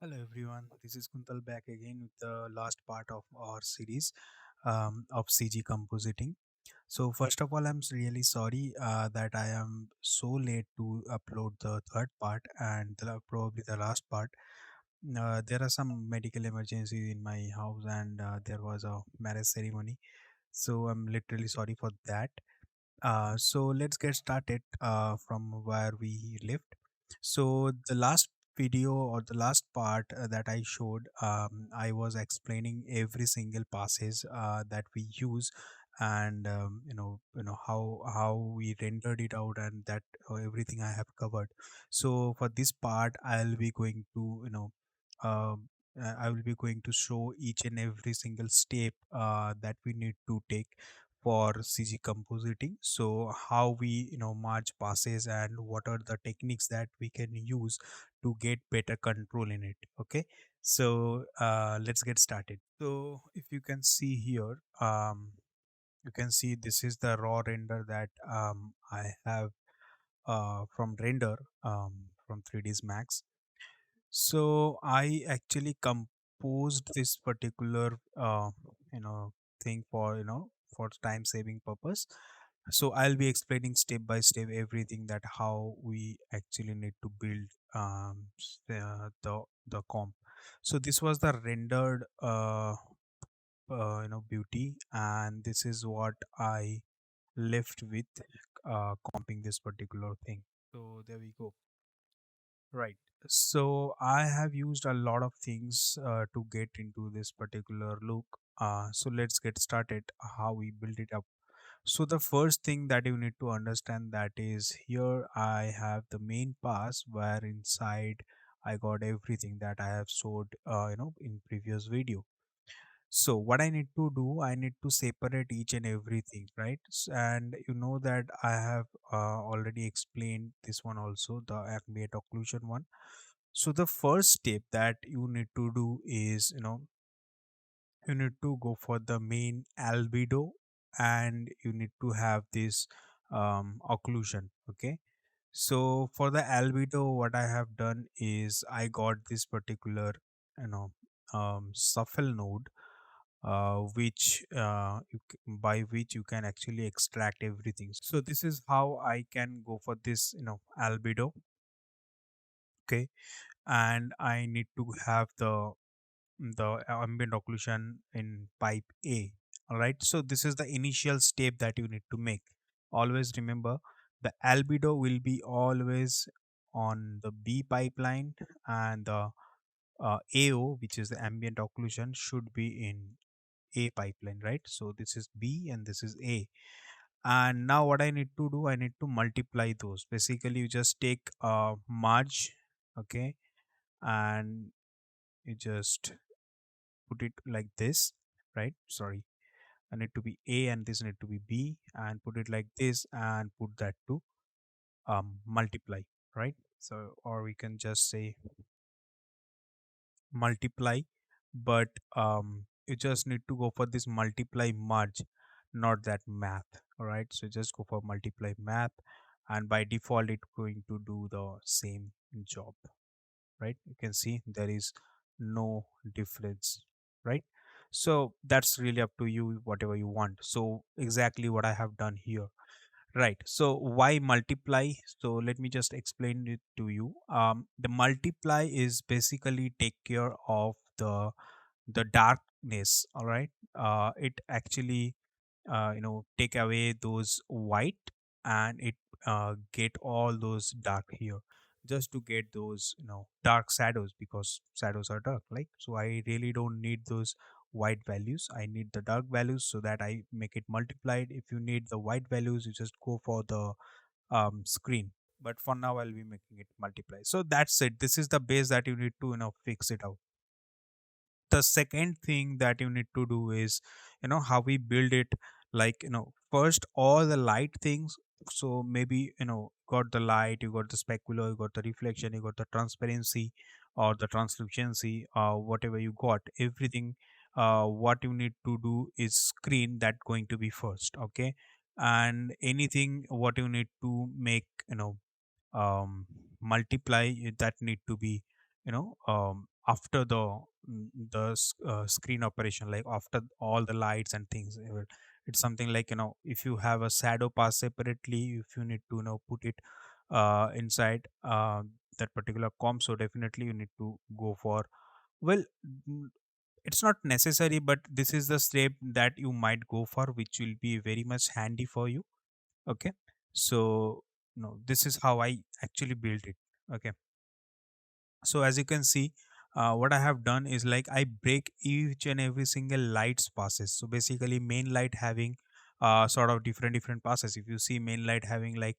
Hello everyone, this is Kuntal back again with the last part of our series of CG compositing. So first of all, I'm really sorry that I am so late to upload the third part and probably the last part. There are some medical emergencies in my house and there was a marriage ceremony. So I'm literally sorry for that. So let's get started from where we left. So the last video or the last part that I showed, I was explaining every single passage that we use, and how we rendered it out, and that everything I have covered. So for this part, I'll be going to I will be going to show each and every single step that we need to take for CG compositing. So how we merge passes and what are the techniques that we can use to get better control in it. Okay, so let's get started. So if you can see here, you can see this is the raw render that I have from render from 3ds Max. So I actually composed this particular you know thing for for time saving purpose. So I'll be explaining step by step everything that how we actually need to build the comp. So this was the rendered beauty, and this is what I left with comping this particular thing. So there we go. Right. So I have used a lot of things to get into this particular look. So let's get started how we build it up. So the first thing that you need to understand that is here I have the main pass where inside I got everything that I have showed in previous video. So what I need to do, I need to separate each and everything, right? And you know that I have already explained this one also, the ambient occlusion one. So the first step that you need to do is, you need to go for the main albedo, and you need to have this occlusion. Okay. So for the albedo, what I have done is I got this particular, you know, shuffle node, by which you can actually extract everything. So this is how I can go for this, albedo. Okay, and I need to have the ambient occlusion in pipe A. All right, so this is the initial step that you need to make. Always remember the albedo will be always on the B pipeline, and the AO, which is the ambient occlusion, should be in A pipeline, right? So this is B and this is A. And now what I need to do, I need to multiply those. Basically, you just take merge, okay, and you just put it like this, right? Sorry, I need to be A and this need to be B, and put it like this and put that to multiply, right? So or we can just say multiply, but you just need to go for this multiply merge, not that math. All right, so just go for multiply math, and by default it's going to do the same job, right? You can see there is no difference, right? So that's really up to you, whatever you want. So exactly what I have done here. Right. So why multiply? So let me just explain it to you. The multiply is basically take care of the darkness. All right. It actually take away those white, and it get all those dark here, just to get those dark shadows, because shadows are dark, like. So I really don't need those white values, I need the dark values, so that I make it multiplied. If you need the white values, you just go for the screen, but for now I'll be making it multiply. So that's it, this is the base that you need to fix it out. The second thing that you need to do is how we build it, like first all the light things. So maybe got the light, you got the specular, you got the reflection, you got the transparency or the translucency, whatever you got, everything. What you need to do is screen that going to be first. Okay, and anything what you need to make multiply, that need to be after screen operation, like after all the lights and things. It's something like, if you have a shadow pass separately, if you need to put it inside that particular comp, so definitely you need to go for, well, mm, it's not necessary, but this is the step that you might go for, which will be very much handy for you. Okay, so this is how I actually built it. Okay, so as you can see, what I have done is like I break each and every single lights passes. So basically main light having sort of different passes. If you see main light having like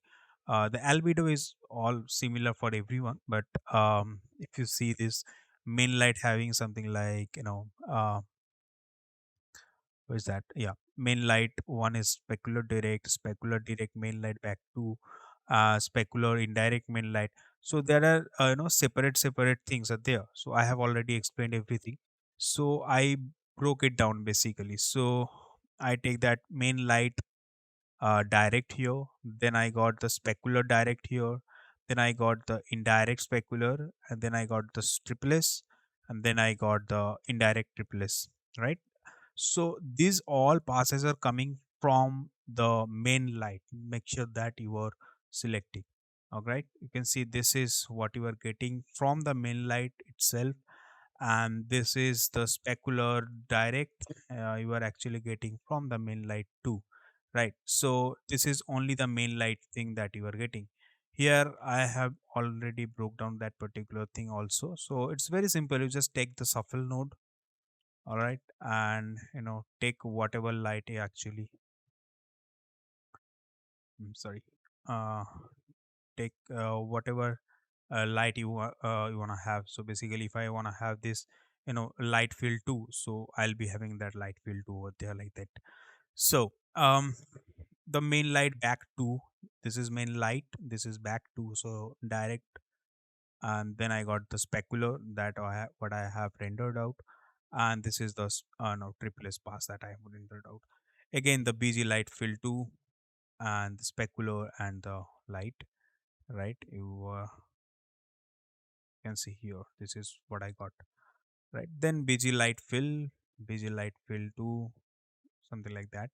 the albedo is all similar for everyone, but if you see this main light having something like, what is that? Yeah, main light one is specular direct main light back to specular indirect main light. So there are separate things are there. So I have already explained everything. So I broke it down basically. So I take that main light direct here, then I got the specular direct here, then I got the indirect specular, and then I got the tripless, and then I got the indirect tripless, right? So these all passes are coming from the main light. Make sure that you are selecting. All right. You can see this is what you are getting from the main light itself. And this is the specular direct you are actually getting from the main light too. Right. So this is only the main light thing that you are getting. Here I have already broke down that particular thing also. So it's very simple. You just take the shuffle node, all right, and take whatever light you actually, sorry, uh take whatever light you want to have. So basically if I want to have this light field too, so I'll be having that light field too over there like that. So the main light back to, this is main light, this is back to, so direct, and then I got the specular that what I have rendered out, and this is the no, triplets pass that I have rendered out. Again, the BG light fill 2 and the specular and the light, right? You can see here, this is what I got, right? Then BG light fill 2, something like that.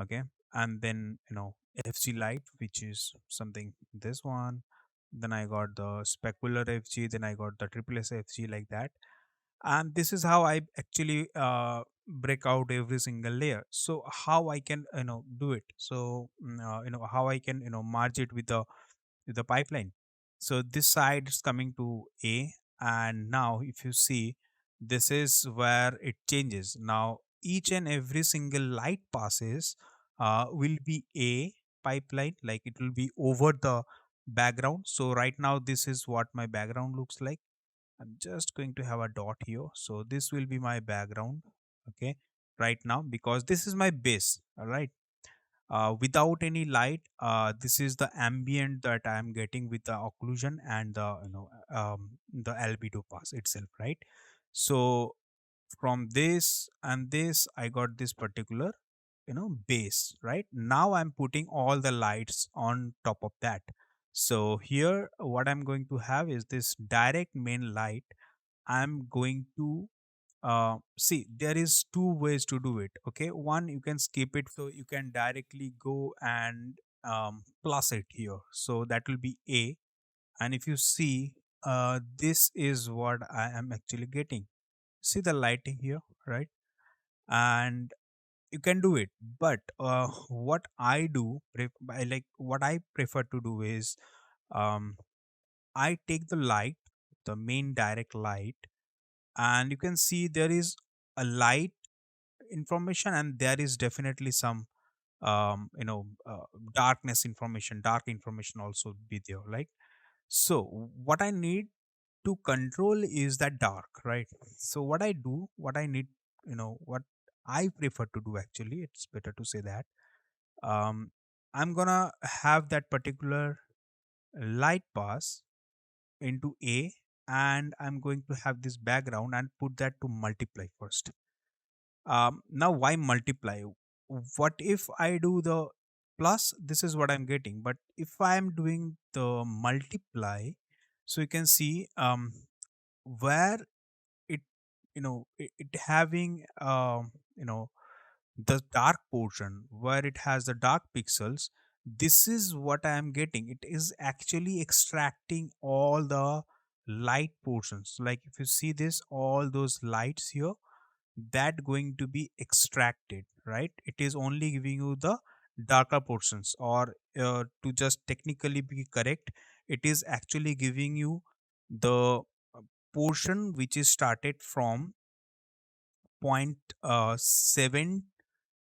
Okay, and then FG light, which is something this one. Then I got the specular FG, then I got the triple FG like that. And this is how I actually break out every single layer. So how I can do it, so how I can merge it with the pipeline. So this side is coming to A, and now if you see, this is where it changes. Now each and every single light passes will be A pipeline, like it will be over the background. So right now this is what my background looks like. I'm just going to have a dot here. So this will be my background. Okay. Right now, because this is my base. All right. Without any light, this is the ambient that I am getting with the occlusion and the, the albedo pass itself. Right. So from this and this, I got this particular, base. Right. Now I'm putting all the lights on top of that. So here, what I'm going to have is this direct main light. I'm going to see, there is two ways to do it. Okay, one, you can skip it, so you can directly go and plus it here, so that will be A. And if you see, this is what I am actually getting. See the lighting here, right? And you can do it, but what I do what I prefer to do is, um, I take the light, the main direct light, and you can see there is a light information, and there is definitely some darkness information, dark information also be there, like. So what I need to control is that dark, right? So what I do, what I need, what I prefer to do, actually it's better to say that, um I'm gonna have that particular light pass into A, and I'm going to have this background and put that to multiply first. Now why multiply? What if I do the plus? This is what I'm getting. But if I am doing the multiply, so you can see, where it having the dark portion where it has the dark pixels. This is what I am getting. It is actually extracting all the light portions. Like if you see this, all those lights here, that going to be extracted, right? It is only giving you the darker portions, or to just technically be correct, it is actually giving you the portion which is started from point 7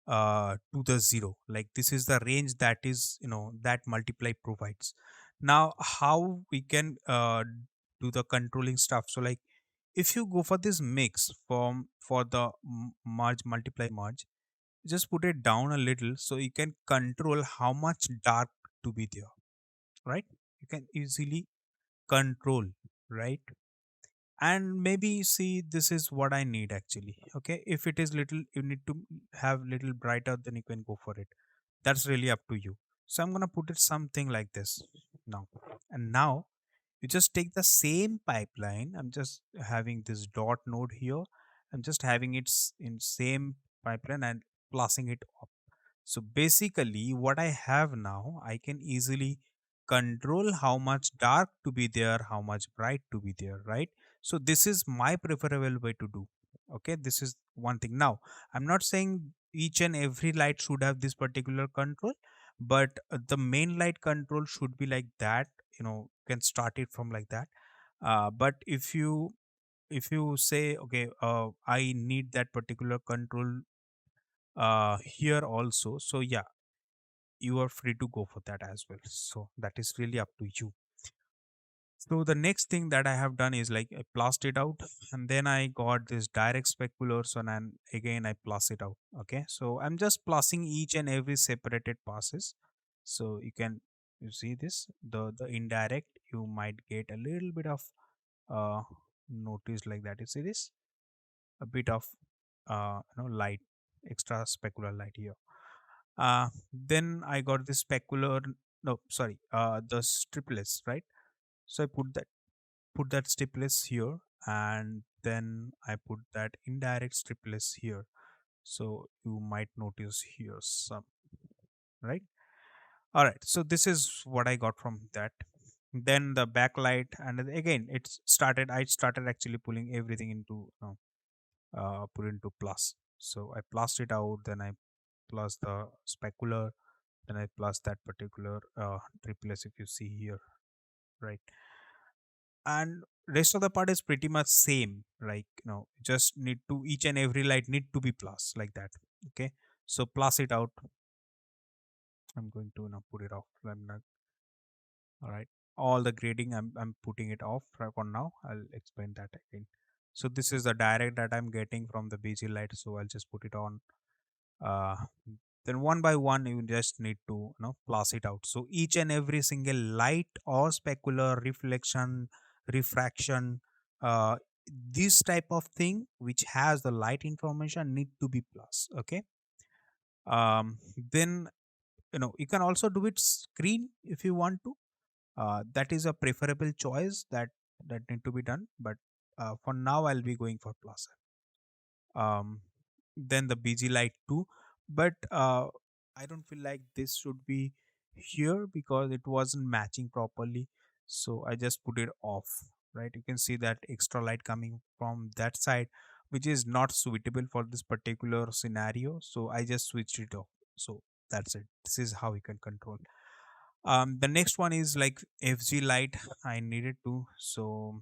to the 0. Like this is the range that is, that multiply provides. Now how we can do the controlling stuff? So like if you go for this mix from for the merge multiply merge, just put it down a little so you can control how much dark to be there, right? You can easily control, right? And maybe see, this is what I need actually. Okay, if it is little, you need to have little brighter, then you can go for it. That's really up to you. So I'm gonna put it something like this now. And now you just take the same pipeline. I'm just having this dot node here. I'm just having it in same pipeline and passing it up. So basically, what I have now, I can easily control how much dark to be there, how much bright to be there, right? So this is my preferable way to do. Okay, this is one thing. Now, I'm not saying each and every light should have this particular control, but the main light control should be like that. Can start it from like that. But if you say, okay, I need that particular control here also, so yeah, you are free to go for that as well. So that is really up to you. So the next thing that I have done is like I plossed it out, and then I got this direct speculars and then again I ploss it out. Okay, so I'm just plossing each and every separated passes. So you see this, the indirect, you might get a little bit of uh notice like that. You see this, a bit of light, extra specular light here. Then I got this specular, no sorry, the stripless, right? So I put that stripless here, and then I put that indirect stripless here. So you might notice here some, right? All right, so this is what I got from that. Then the backlight, and then again I started actually pulling everything into put into plus. So I plus it out, then I plus the specular, then I plus that particular triplets, if you see here, right? And rest of the part is pretty much same, like just need to, each and every light need to be plus like that. Okay, so plus it out. I'm going to now put it off. I'm not, all right, all the grading, I'm putting it off right for now. I'll explain that again. So this is the direct that I'm getting from the bg light, so I'll just put it on. uh, then one by one you just need to plus it out. So each and every single light or specular reflection, refraction, uh, this type of thing which has the light information need to be plus. Okay, then you can also do it screen if you want to. That is a preferable choice that need to be done, but for now I'll be going for plus. um, then the BG light too. But I don't feel like this should be here because it wasn't matching properly. So I just put it off. Right, you can see that extra light coming from that side, which is not suitable for this particular scenario. So I just switched it off. So that's it. This is how you can control. The next one is like FG light. I needed to, so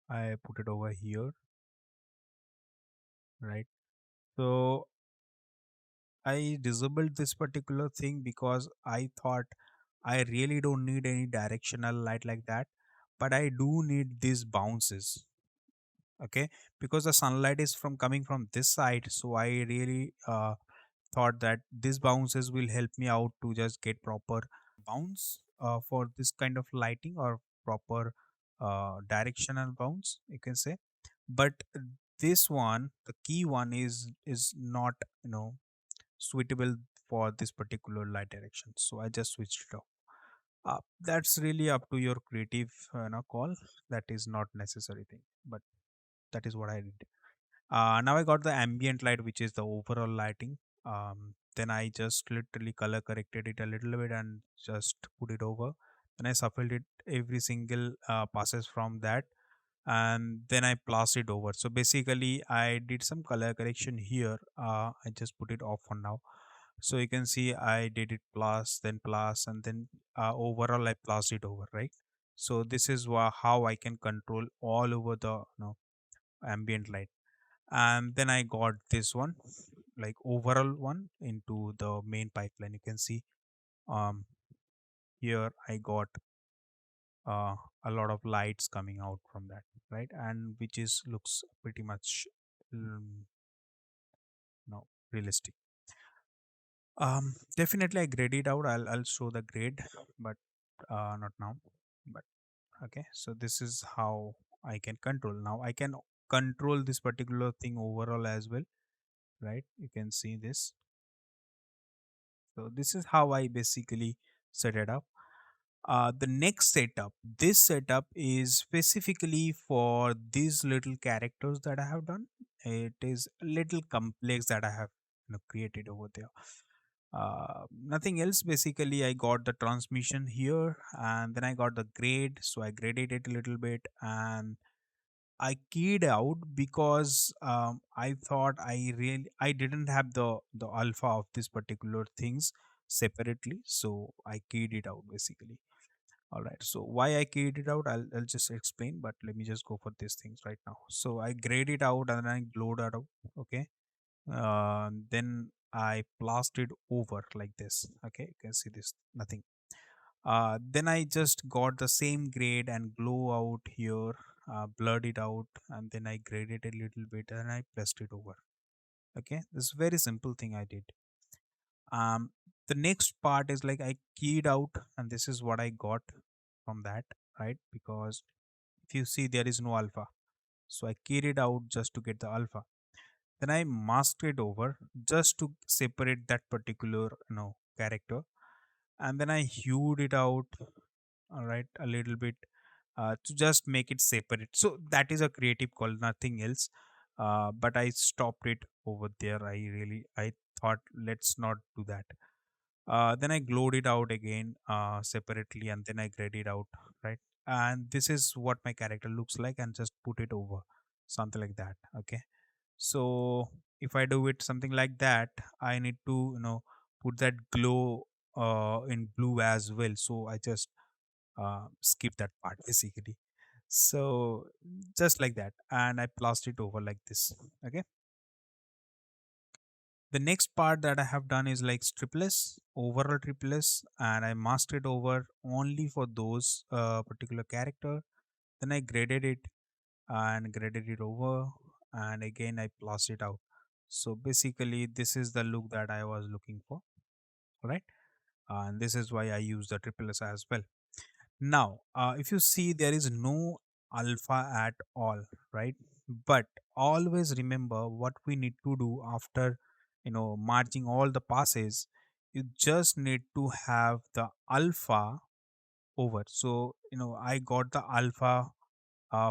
I put it over here. Right. So I disabled this particular thing because I thought I really don't need any directional light like that, but I do need these bounces. Okay, because the sunlight is from coming from this side, so I really thought that these bounces will help me out to just get proper bounce for this kind of lighting, or proper directional bounce, you can say. But this one, the key one, is not suitable for this particular light direction, so I just switched it off. That's really up to your creative call. That is not necessary thing, but that is what I did. Now I got the ambient light, which is the overall lighting. Then I just literally color corrected it a little bit and just put it over. Then I shuffled it every single passes from that, and then I plastered it over. So basically, I did some color correction here. I just put it off for now. So you can see I did it plus, and then overall I plastered it over, right? So this is how I can control all over the ambient light. And then I got this one, like overall one, into the main pipeline. You can see um here I got a lot of lights coming out from that, right? And which is looks pretty much um, no realistic. Definitely I grade it out. I'll show the grade, but not now. But okay, so this is how I can control. Now I can control this particular thing overall as well, right? You can see this. So this is how I basically set it up. The next setup, this setup is specifically for these little characters that I have done. It is a little complex that I have created over there. Nothing else. Basically, I got the transmission here, and then I got the grade. So I graded it a little bit, and I keyed out because I thought I didn't have the alpha of this particular things separately, so I keyed it out basically. All right. So why I keyed it out, I'll just explain, but let me just go for these things right now. So I grade it out and I glowed it out. Okay. Then I plastered over like this. Okay. You can see this, nothing. Then I just got the same grade and glow out here, blurred it out, and then I graded a little bit and I pressed it over. Okay. This is very simple thing I did. um the next part is like I keyed out, and this is what I got from that, right? Because if you see, there is no alpha, so I keyed it out just to get the alpha. Then I masked it over just to separate that particular character, and then I hued it out, all right, a little bit, to just make it separate. So that is a creative call, nothing else. But I stopped it over there. I thought, let's not do that. Then I glowed it out again separately, and then I grayed it out, right? And this is what my character looks like, and just put it over, something like that. Okay. So if I do it something like that, I need to put that glow in blue as well. So I just skip that part basically. So just like that, and I plastered it over like this. Okay. The next part that I have done is like stripless, overall tripless, and I masked it over only for those particular character. Then I graded it and graded it over, and again I plastered it out. So basically this is the look that I was looking for, right? And this is why I use the triple S as well. Now, if you see, there is no alpha at all, right? But always remember what we need to do after, merging all the passes. You just need to have the alpha over. So, I got the alpha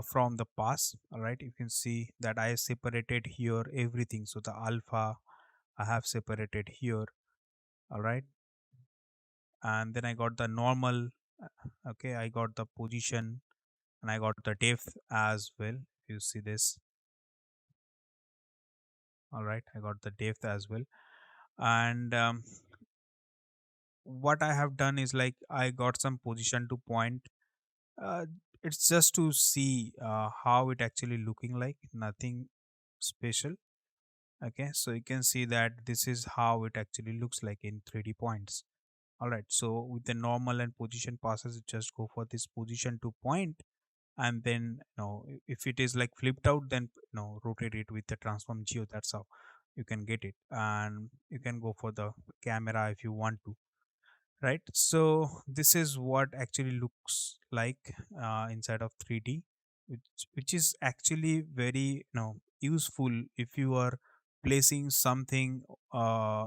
from the pass. All right. You can see that I separated here everything. So the alpha I have separated here. All right. And then I got the normal. Okay. I got the position, and I got the depth as well. You see this. All right, I got the depth as well. And what I have done is like I got some position to point. uh, it's just to see how it actually looking like, nothing special. Okay, so you can see that this is how it actually looks like in 3D points. All right, so with the normal and position passes, just go for this position to point, and then if it is like flipped out, then rotate it with the transform geo. That's how you can get it, and you can go for the camera if you want to, right? So this is what actually looks like inside of 3D, which is actually very useful if you are placing something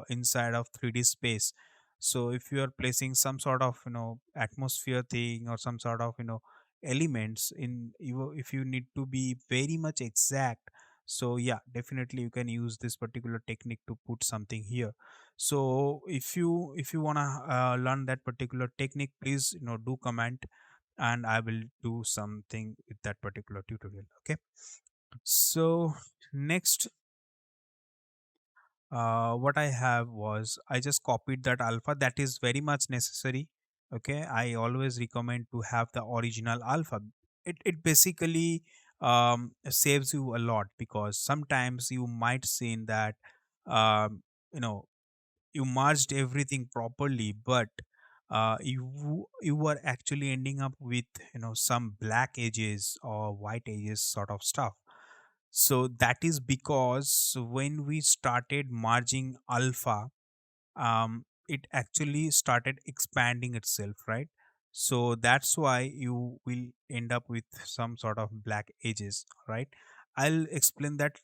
inside of 3D space. So if you are placing some sort of atmosphere thing, or some sort of elements in you, if you need to be very much exact. So yeah, definitely you can use this particular technique to put something here. So if you want to learn that particular technique, please do comment, and I will do something with that particular tutorial. Okay. So next, what I have was I just copied that alpha. That is very much necessary. Okay, I always recommend to have the original alpha. It basically saves you a lot, because sometimes you might see that um, you know you merged everything properly, but you were actually ending up with some black edges or white edges sort of stuff. So that is because when we started merging alpha, it actually started expanding itself, right? So that's why you will end up with some sort of black edges, right? I'll explain that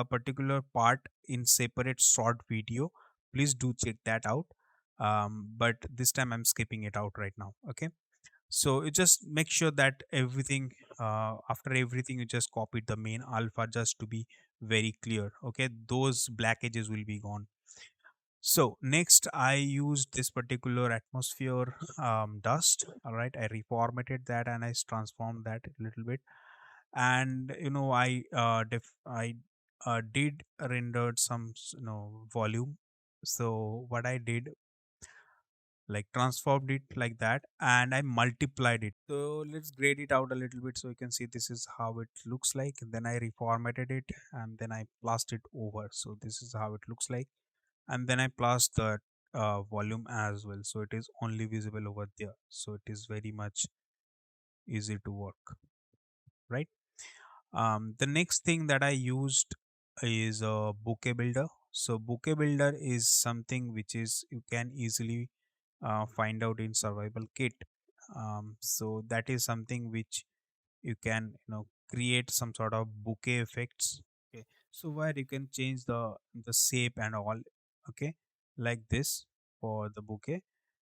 particular part in separate short video. Please do check that out. But this time I'm skipping it out right now. Okay. So you just make sure that everything, after everything, you just copied the main alpha, just to be very clear. Okay, those black edges will be gone. So next, I used this particular atmosphere dust. All right, I reformatted that and I transformed that a little bit. And I did rendered some volume. So what I did, like, transformed it like that, and I multiplied it. So let's grade it out a little bit so you can see this is how it looks like. And then I reformatted it, and then I plused it over. So this is how it looks like. And then I plus the volume as well, so it is only visible over there, so it is very much easy to work, right? The next thing that I used is a bouquet builder. So bouquet builder is something which is you can easily find out in survival kit. So that is something which you can create some sort of bouquet effects. Okay, so where you can change the shape and all. Okay, like this for the bouquet,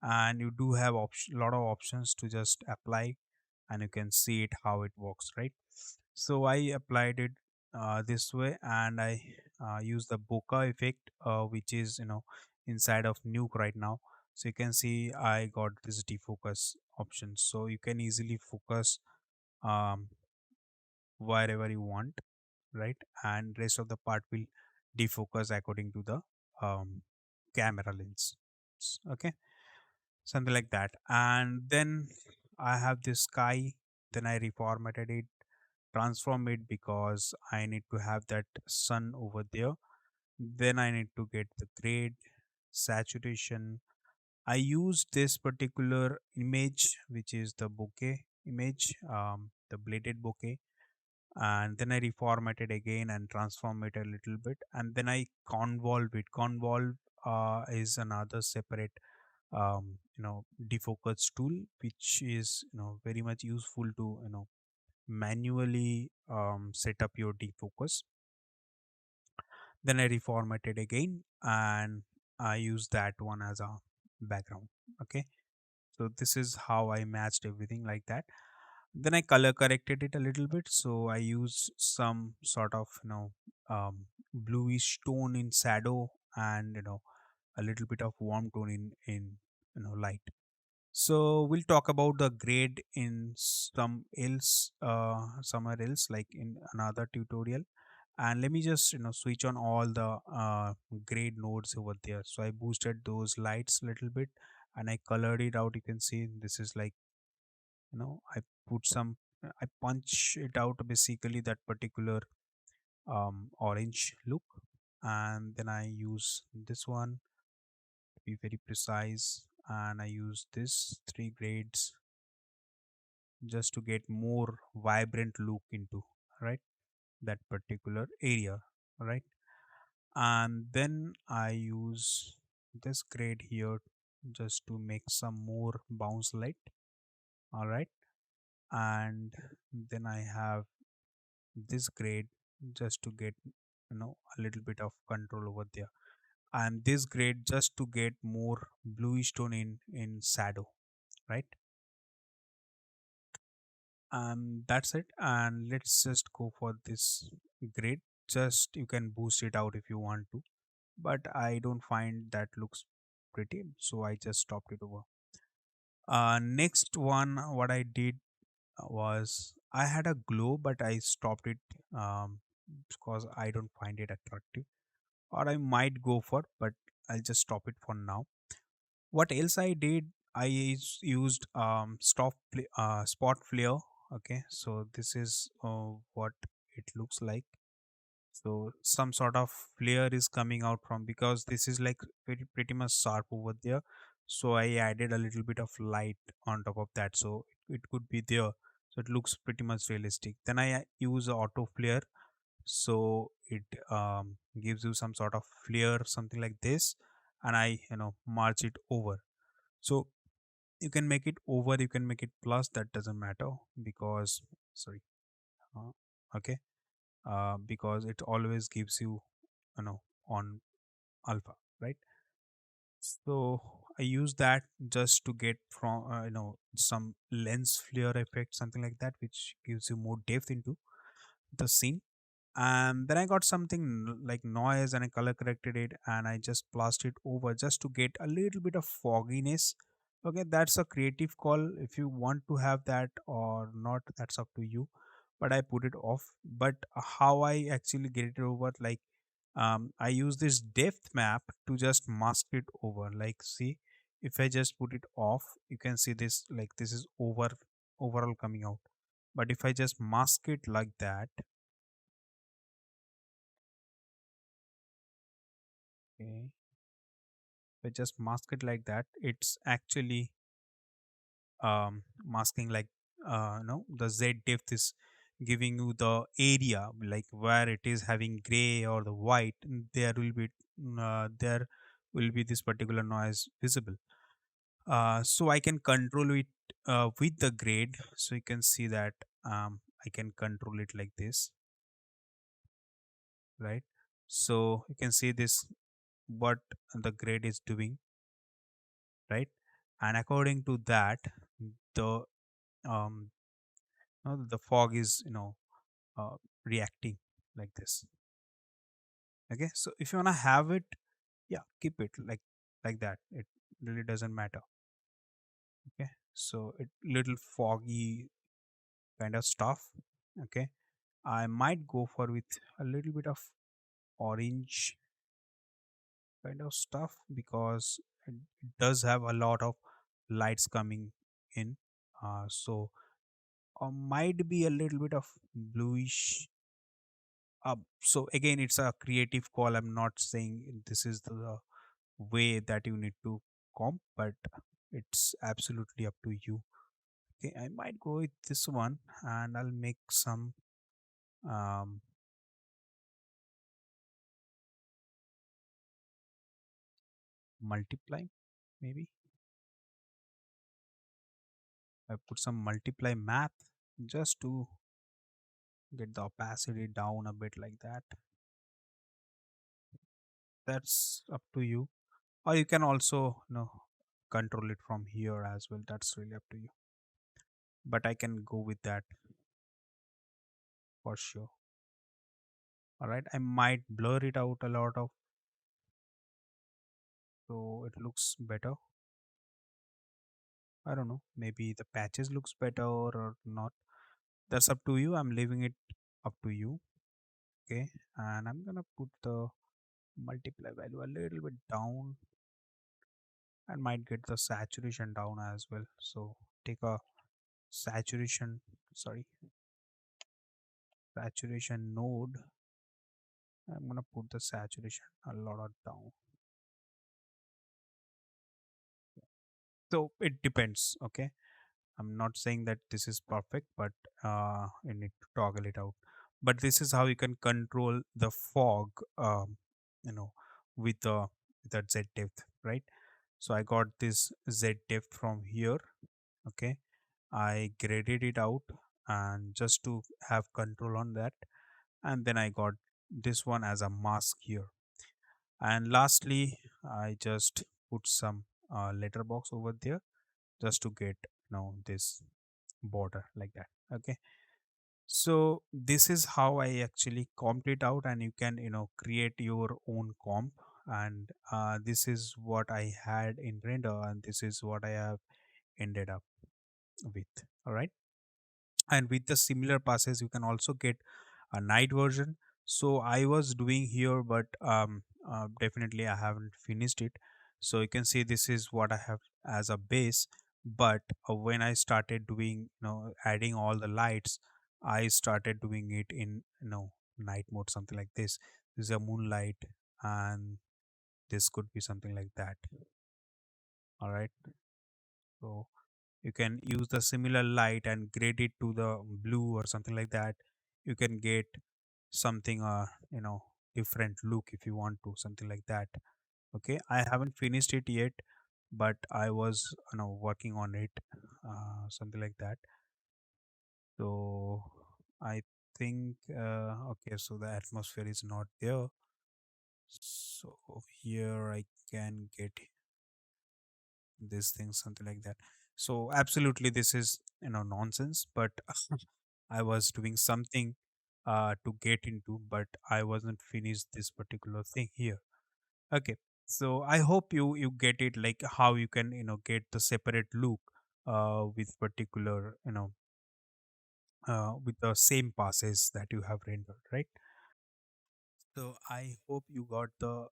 and you do have lot of options to just apply, and you can see it how it works, right? So I applied it this way, and I use the bokeh effect, which is inside of Nuke right now. So you can see I got this defocus option, so you can easily focus um, wherever you want, right? And rest of the part will defocus according to the um, camera lens. Okay, something like that. And then I have this sky, then I reformatted it, transform it, because I need to have that sun over there. Then I need to get the grade, saturation. I used this particular image, which is the bouquet image, the bladed bouquet, and then I reformatted again and transform it a little bit, and then I convolve it. Convolve is another separate defocus tool, which is very much useful to manually set up your defocus. Then I reformatted again, and I use that one as a background. Okay, so this is how I matched everything like that. Then I color corrected it a little bit, so I used some sort of bluish tone in shadow, and a little bit of warm tone in light. So we'll talk about the grade in somewhere else, like in another tutorial. And let me just switch on all the grade nodes over there. So I boosted those lights a little bit, and I colored it out. You can see this is like I put some, I punch it out, basically that particular orange look. And then I use this one to be very precise, and I use this three grades just to get more vibrant look into, right, that particular area, right? And then I use this grade here just to make some more bounce light. All right, and then I have this grade just to get a little bit of control over there, and this grade just to get more bluish tone in shadow, right? That's it. And let's just go for this grid. Just you can boost it out if you want to, but I don't find that looks pretty, so I just stopped it over. Next one, what I did was I had a glow, but I stopped it because I don't find it attractive, or I might go for, but I'll just stop it for now. What else I did? Used spot flare. Okay, so this is what it looks like. So some sort of flare is coming out from, because this is like pretty much sharp over there. So I added a little bit of light on top of that, so it could be there. So it looks pretty much realistic. Then I use auto flare, so it gives you some sort of flare, something like this, and I march it over. So you can make it over, you can make it plus, that doesn't matter, because sorry, uh, okay, because it always gives you on alpha, right? So I use that just to get from some lens flare effect, something like that, which gives you more depth into the scene. And then I got something like noise, and I color corrected it, and I just plastered it over just to get a little bit of fogginess. Okay, that's a creative call if you want to have that or not, that's up to you, but I put it off. But how I actually get it over, like, I use this depth map to just mask it over. Like, see, if I just put it off, you can see this, like, this is overall coming out. But if I just mask it like that, okay, if I just mask it like that, it's actually masking, like, no, the Z depth is giving you the area, like where it is having gray or the white, there will be this particular noise visible. So I can control it with the grade. So you can see that I can control it like this, right? So you can see this, what the grade is doing, right? And according to that, the um, the fog is uh, reacting like this. Okay, so if you wanna have it, yeah, keep it like that. It really doesn't matter. Okay, so it little foggy kind of stuff. Okay, I might go for with a little bit of orange kind of stuff, because it does have a lot of lights coming in. So might be a little bit of bluish. So again, it's a creative call. I'm not saying this is the way that you need to comp, but it's absolutely up to you. Okay, I might go with this one, and I'll make some um, multiply, maybe. I put some multiply math just to get the opacity down a bit, like that. That's up to you, or you can also control it from here as well. That's really up to you, but I can go with that for sure. All right, I might blur it out a lot of, so it looks better. I don't know, maybe the patches looks better or not. That's up to you. I'm leaving it up to you. Okay, and I'm gonna put the multiply value a little bit down, and might get the saturation down as well. So take a saturation, sorry, saturation node. I'm gonna put the saturation a lot down. So it depends. Okay, I'm not saying that this is perfect, but you need to toggle it out. But this is how you can control the fog, you know, with the Z depth, right? So I got this Z depth from here. Okay, I graded it out, and just to have control on that, and then I got this one as a mask here. And lastly, I just put some letterbox over there just to get this border like that. Okay, so this is how I actually comped it out, and you can create your own comp. And this is what I had in render, and this is what I have ended up with. All right, and with the similar passes you can also get a night version. So I was doing here, but definitely I haven't finished it. So you can see this is what I have as a base, but when I started doing, adding all the lights, I started doing it in night mode, something like this is a moonlight, and this could be something like that. All right, so you can use the similar light and grade it to the blue or something like that. You can get something different look if you want to, something like that. Okay, I haven't finished it yet, but I was working on it, something like that. So I think okay, so the atmosphere is not there, so here I can get this thing, something like that. So absolutely this is nonsense, but I was doing something to get into, but I wasn't finished this particular thing here. Okay, so I hope you get it, like how you can get the separate look with particular with the same passes that you have rendered, right? So I hope you got the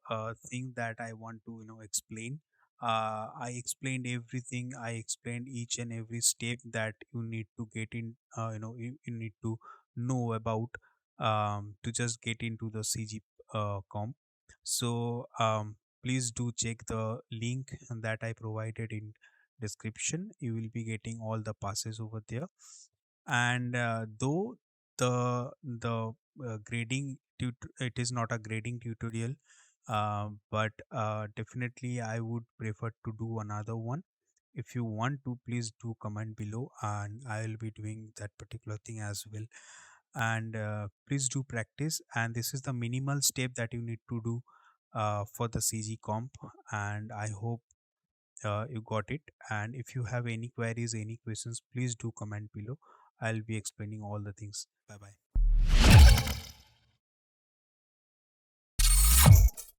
thing that I want to explain. I explained everything. I explained each and every step that you need to get in. You need to know about to just get into the CG comp. So please do check the link that I provided in description. You will be getting all the passes over there. And though the grading it is not a grading tutorial, but definitely I would prefer to do another one. If you want to, please do comment below, and I will be doing that particular thing as well. And please do practice, and this is the minimal step that you need to do for the CG comp. And I hope you got it. And if you have any queries, any questions, please do comment below. I'll be explaining all the things. Bye bye.